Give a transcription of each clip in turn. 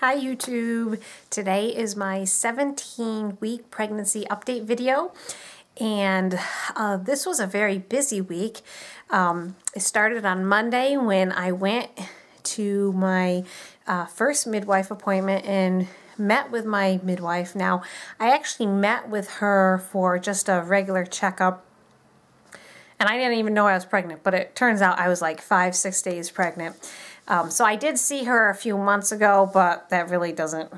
Hi YouTube! Today is my 17-week pregnancy update video, and this was a very busy week. It started on Monday when I went to my first midwife appointment and met with my midwife. Now, I actually met with her for just a regular checkup, and I didn't even know I was pregnant, but it turns out I was like 5-6 days pregnant. So I did see her a few months ago, but that really doesn't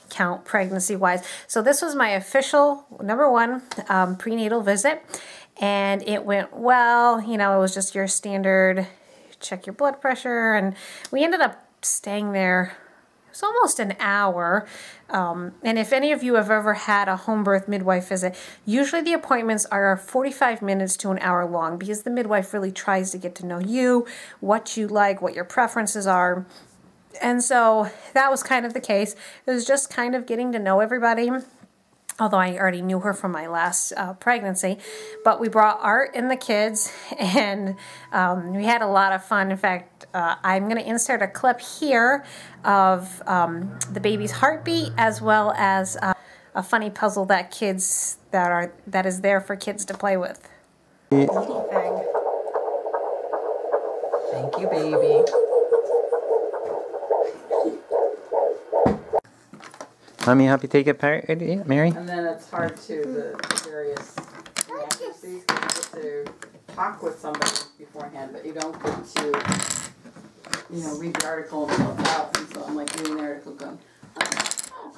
count pregnancy-wise. So this was my official, #1, prenatal visit, and it went well. You know, it was just your standard, check your blood pressure, and we ended up staying there. It was almost an hour, and if any of you have ever had a home birth midwife visit, usually the appointments are 45 minutes to an hour long because the midwife really tries to get to know you, what you like, what your preferences are. And so that was kind of the case. It was just kind of getting to know everybody, although I already knew her from my last pregnancy. But we brought Art and the kids, and we had a lot of fun. In fact, I'm going to insert a clip here of the baby's heartbeat, as well as a funny puzzle that that is there for kids to play with. Thank you, baby. Mommy, help you take it apart, Mary? And then it's hard to, the various inaccuracies, because you get to talk with somebody beforehand, but you don't get to, you know, read the article and fill it out. And so I'm like reading the article going,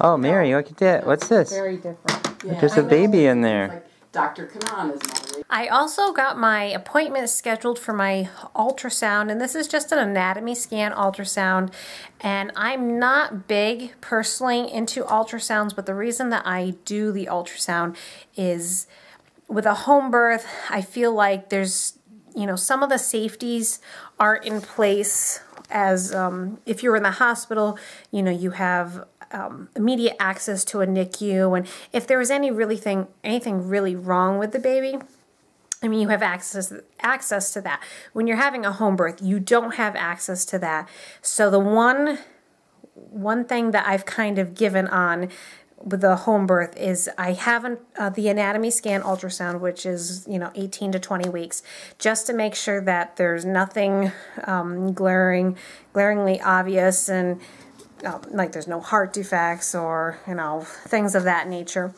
Oh, Mary, look at that. What's this? Very different. Yeah, There's a baby in there. Like Dr. Kanan is my. I also got my appointment scheduled for my ultrasound, and this is just an anatomy scan ultrasound. And I'm not big personally into ultrasounds, but the reason that I do the ultrasound is with a home birth, I feel like there's, you know, some of the safeties aren't in place as if you're in the hospital, you know, you have immediate access to a NICU, and if there was anything really wrong with the baby, I mean, you have access to that. When you're having a home birth, you don't have access to that. So the one thing that I've kind of given on with the home birth is I haven't the anatomy scan ultrasound, which is, you know, 18 to 20 weeks, just to make sure that there's nothing glaringly obvious, and like there's no heart defects or, you know, things of that nature.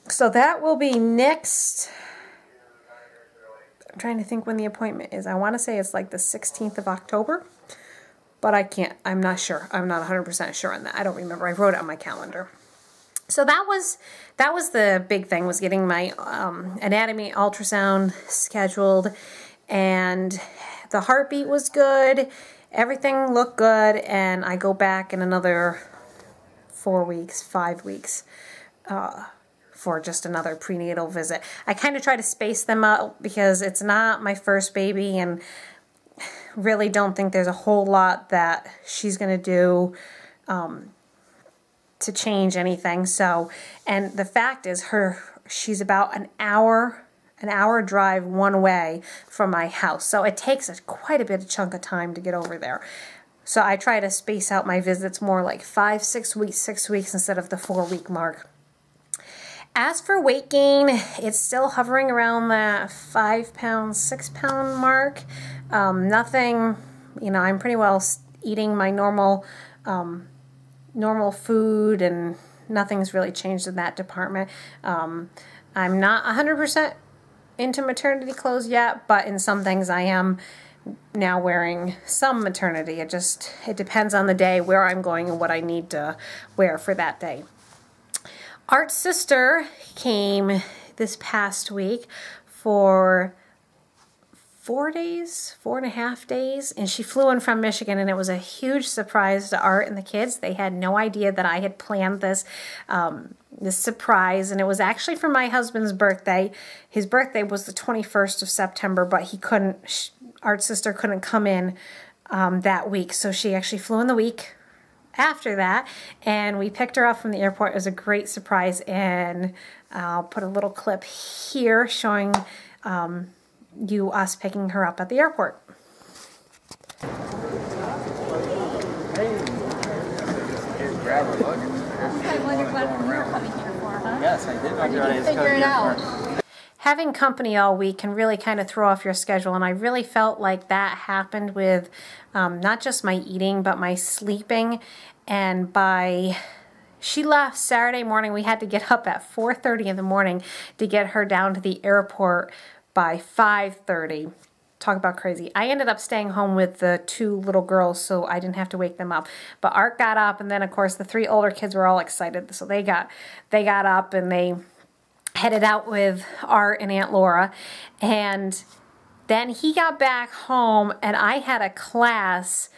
So that will be next. I'm trying to think when the appointment is. I want to say it's like the 16th of October, but I'm not sure. I'm not 100% sure on that. I don't remember. I wrote it on my calendar. So that was the big thing, was getting my anatomy ultrasound scheduled, and the heartbeat was good. Everything looked good, and I go back in another 5 weeks, for just another prenatal visit. I kind of try to space them out because it's not my first baby, and really don't think there's a whole lot that she's going to do to change anything. So, and the fact is, she's about an hour drive one way from my house. So it takes quite a bit of chunk of time to get over there. So I try to space out my visits more like 5-6 weeks, 6 weeks instead of the 4-week mark. As for weight gain, it's still hovering around that 5-pound, 6-pound mark. Nothing, you know, I'm pretty well eating my normal food, and nothing's really changed in that department. I'm not 100% into maternity clothes yet, but in some things I am now wearing some maternity. It depends on the day, where I'm going, and what I need to wear for that day. Art's sister came this past week for 4.5 days, and she flew in from Michigan, and it was a huge surprise to Art and the kids. They had no idea that I had planned this surprise, and it was actually for my husband's birthday. His birthday was the 21st of September, but he couldn't, Art's sister couldn't come in that week, so she actually flew in the week after that, and we picked her up from the airport. It was a great surprise, and I'll put a little clip here showing us picking her up at the airport. I wondered what you were coming here for, huh? Yes, I did Or did you figure it out? Having company all week can really kind of throw off your schedule, and I really felt like that happened with not just my eating, but my sleeping. And she left Saturday morning. We had to get up at 4:30 in the morning to get her down to the airport by 5:30. Talk about crazy. I ended up staying home with the 2 little girls, so I didn't have to wake them up. But Art got up, and then of course the 3 older kids were all excited, so they got up and they headed out with Art and Aunt Laura. And then he got back home, and I had a class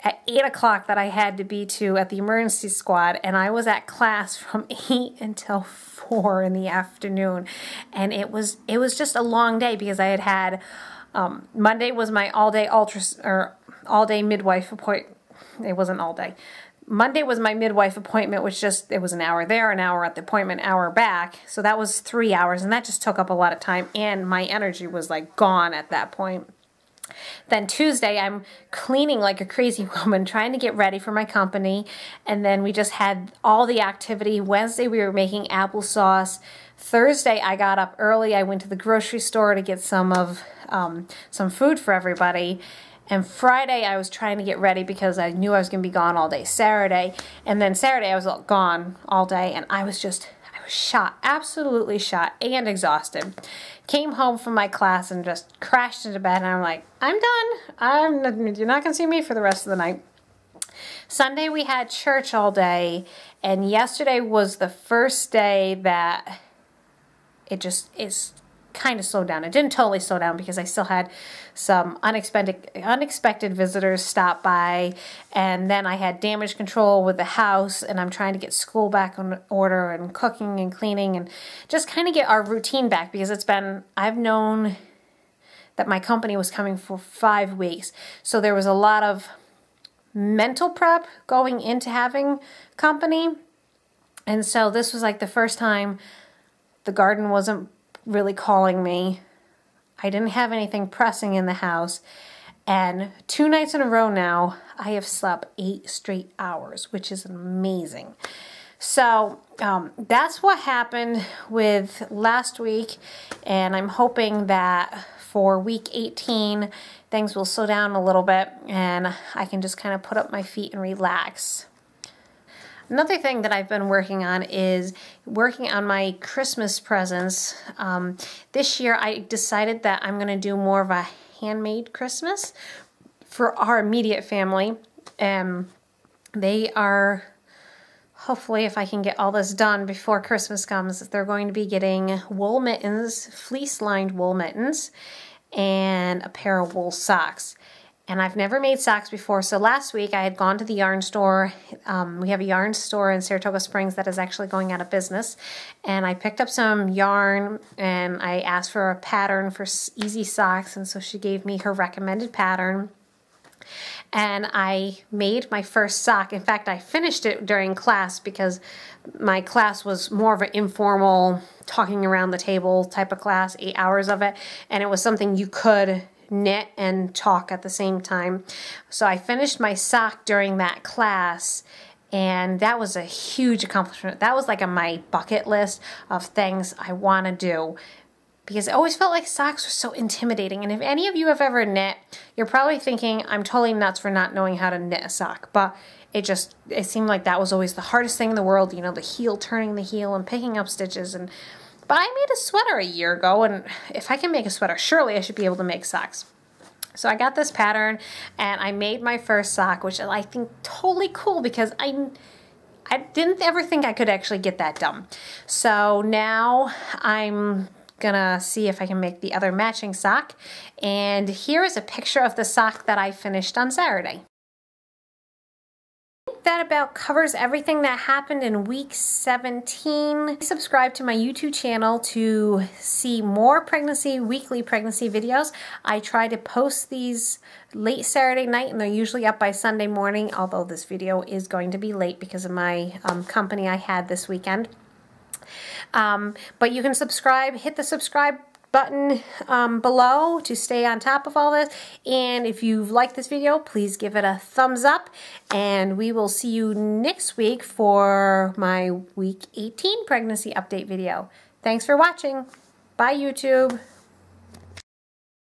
at 8 o'clock that I had to be to at the emergency squad, and I was at class from 8 until 4 in the afternoon. And it was just a long day because I had Monday was my all-day midwife appointment. It wasn't all day. Monday was my midwife appointment, which it was an hour there, an hour at the appointment, hour back. So that was 3 hours, and that just took up a lot of time, and my energy was like gone at that point. Then Tuesday, I'm cleaning like a crazy woman, trying to get ready for my company. And then we just had all the activity. Wednesday, we were making applesauce. Thursday, I got up early. I went to the grocery store to get some food for everybody. And Friday, I was trying to get ready because I knew I was going to be gone all day Saturday. And then Saturday, I was gone all day, and I was shot, absolutely shot and exhausted. Came home from my class and just crashed into bed, and I'm like, I'm done. You're not going to see me for the rest of the night. Sunday, we had church all day, and yesterday was the first day that it just is kind of slowed down. It didn't totally slow down because I still had some unexpected visitors stop by, and then I had damage control with the house, and I'm trying to get school back in order and cooking and cleaning and just kind of get our routine back because I've known that my company was coming for 5 weeks, so there was a lot of mental prep going into having company. And so this was like the first time the garden wasn't really calling me. I didn't have anything pressing in the house. And 2 nights in a row now, I have slept 8 straight hours, which is amazing. So that's what happened with last week. And I'm hoping that for week 18, things will slow down a little bit and I can just kind of put up my feet and relax. Another thing that I've been working on is working on my Christmas presents. This year I decided that I'm going to do more of a handmade Christmas for our immediate family. They are, hopefully if I can get all this done before Christmas comes, they're going to be getting wool mittens, fleece-lined wool mittens, and a pair of wool socks. And I've never made socks before, so last week I had gone to the yarn store. We have a yarn store in Saratoga Springs that is actually going out of business. And I picked up some yarn and I asked for a pattern for easy socks, and so she gave me her recommended pattern. And I made my first sock. In fact, I finished it during class because my class was more of an informal, talking around the table type of class, 8 hours of it. And it was something you could knit and talk at the same time. So I finished my sock during that class, and that was a huge accomplishment. That was like on my bucket list of things I want to do, because I always felt like socks were so intimidating. And if any of you have ever knit, you're probably thinking I'm totally nuts for not knowing how to knit a sock, but it seemed like that was always the hardest thing in the world, you know, the heel, turning the heel and picking up stitches. But I made a sweater a year ago, and if I can make a sweater, surely I should be able to make socks. So I got this pattern, and I made my first sock, which I think totally cool because I didn't ever think I could actually get that done. So now I'm gonna see if I can make the other matching sock. And here is a picture of the sock that I finished on Saturday. That about covers everything that happened in week 17. Subscribe to my YouTube channel to see more weekly pregnancy videos. I try to post these late Saturday night, and they're usually up by Sunday morning, although this video is going to be late because of my company I had this weekend. But you can subscribe, hit the subscribe button below to stay on top of all this. And if you've liked this video, please give it a thumbs up. And we will see you next week for my week 18 pregnancy update video. Thanks for watching. Bye, YouTube.